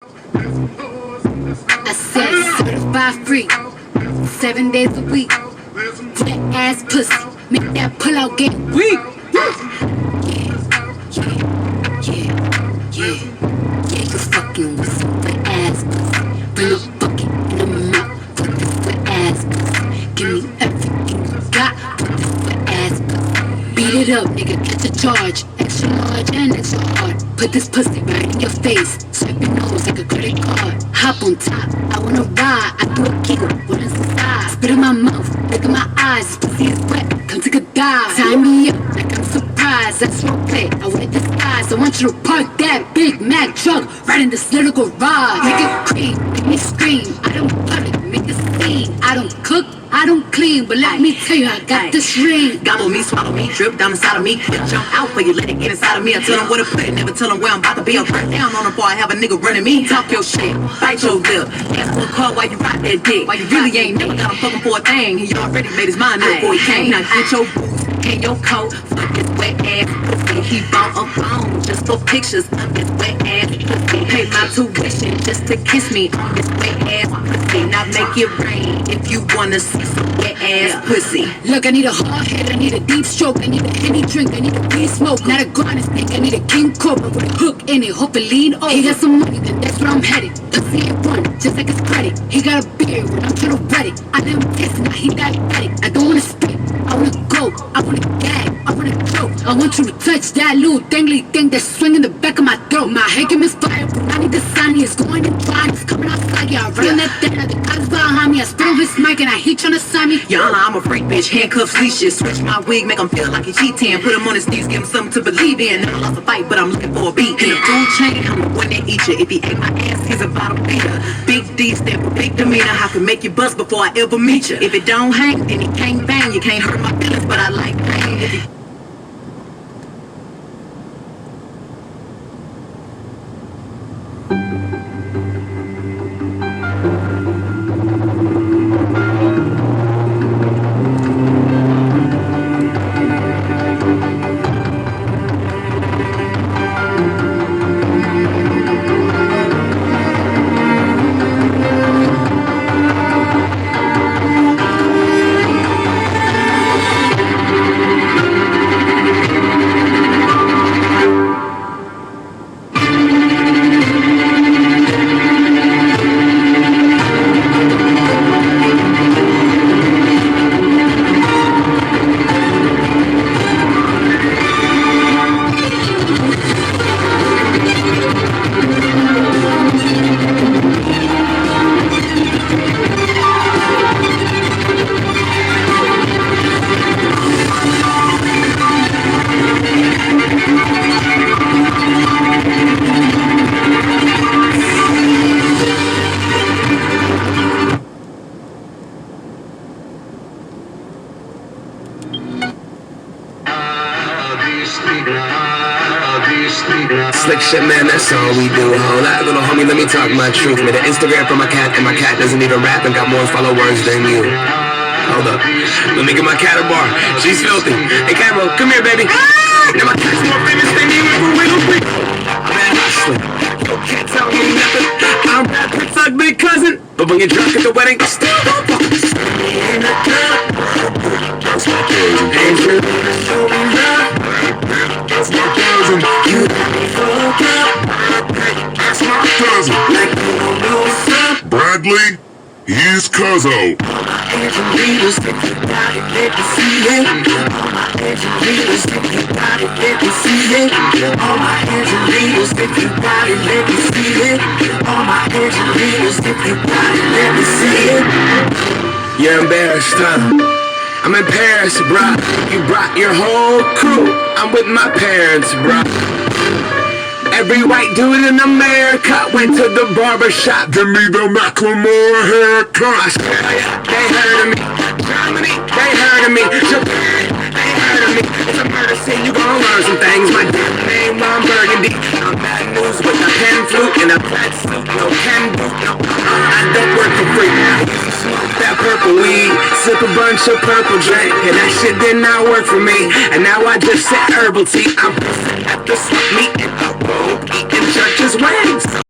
I said certified free, 7 days a week. Wet ass pussy, make that pull out get weak. Yeah, you fucking with some wet ass pussy. Bring a bucket in the mouth, put this wet ass pussy. Give me everything you got, put this wet ass pussy. Beat it up, nigga, catch a charge. Extra large and extra hard. Put this pussy right in your face. Swipe your nose like a credit card. Hop on top, I wanna ride. I do a giggle, what is inside? Spit in my mouth, look in my eyes. This pussy is wet, come take a dive. Tie me up like I'm surprised. That's roleplay, I wear disguise. I want you to park that Big Mac truck right in this little garage. Make it cream, make me scream. I don't public, make a scene. I don't cook, I don't clean, but let me tell you, I got this ring. Gobble me, swallow me, drip down inside of me. Jump out for you, let it get inside of me. I tell them where to put it, never tell them where I'm about to be. I'll burn down on them before I have a nigga running me. Talk your shit, bite your lip. Ask for a call while you ride that dick. Why you really ain't never got him fucking for a thing. He already made his mind up before he came. Now get your boots and your coat. Fuck this wet ass pussy. He bought a phone just for pictures of this wet ass pussy. Paid my tuition just to kiss me on this wet ass pussy. Now make it rain if you wanna see some wet ass pussy. Look, I need a hard head, I need a deep stroke, I need a Henny drink, I need a weed smoke, not a garden snake, I need a king cobra with a hook in it, hope it lean over. He got some money, then that's where I'm headed. Pussy ain't run, just like his credit. He got a beard when I'm trying to wet it. I let him taste it, now he diabetic. I don't wanna spit, I wanna go, I wanna gag, I wanna choke. I want you to touch that little dangly thing that's swinging the back of my throat. My head can misfire, but I need the sun, it's going and dry, it's coming outside, yeah, I run that thing, the cops behind me, I spit on his mic and I heat trying to sign me. Your Honor, I'm a freak bitch, handcuffs, leashes. Switch my wig, make him feel like he cheating. Put him on his knees, give him something to believe in. Never lost a fight, but I'm looking for a beat. In the food chain, I'm the one that eat you. If he ate my ass, he's about to beat her. Big D stand for big demeanor. I can make you bust before I ever meet you. If it don't hang, then he can't bang. You can't hurt my feelings, but I like pain. If he Slick shit, man, that's all we do. Hold that little homie, let me talk my truth. Made an Instagram for my cat, and my cat doesn't even rap and got more followers than you. Hold up, let me get my cat a bar. She's filthy. Hey, Camo, come here, baby. Now my cat's more famous than you ever will be. Man, hustling. You can't tell me nothing. I'm Brad Pitt's ugly cousin. But when you're drunk at the wedding, still don't fuck me in the club. That's my cousin. Angelina, show me love. That's my cousin. You got me fucked up. That's my cousin. Like you don't know what's up. Bradley, he's Cuzzo. Angelinas, if you got it, let me see it. All my Angelinas, if you got it, let me see it. All my Angelinas, if you got it, let me see it. All my Angelinas, if you got it, let me see it. You're embarrassed, huh? I'm in Paris, bruh. You brought your whole crew. I'm with my parents, bruh. Every white dude in America went to the barber shop. Give me the Macklemore haircut. They heard of me. Germany, they heard of me. Japan, they heard of me. It's a murder scene, you gon' learn some things. My damn name, Ron Burgundy. I'm bad news with a pen flute and a flat suit. No can do, no. I don't work for free. I used to smoke that purple weed, sip a bunch of purple drink, and that shit did not work for me. And now I just sip herbal tea. I'm at the swap meet in a robe, eating church's wings.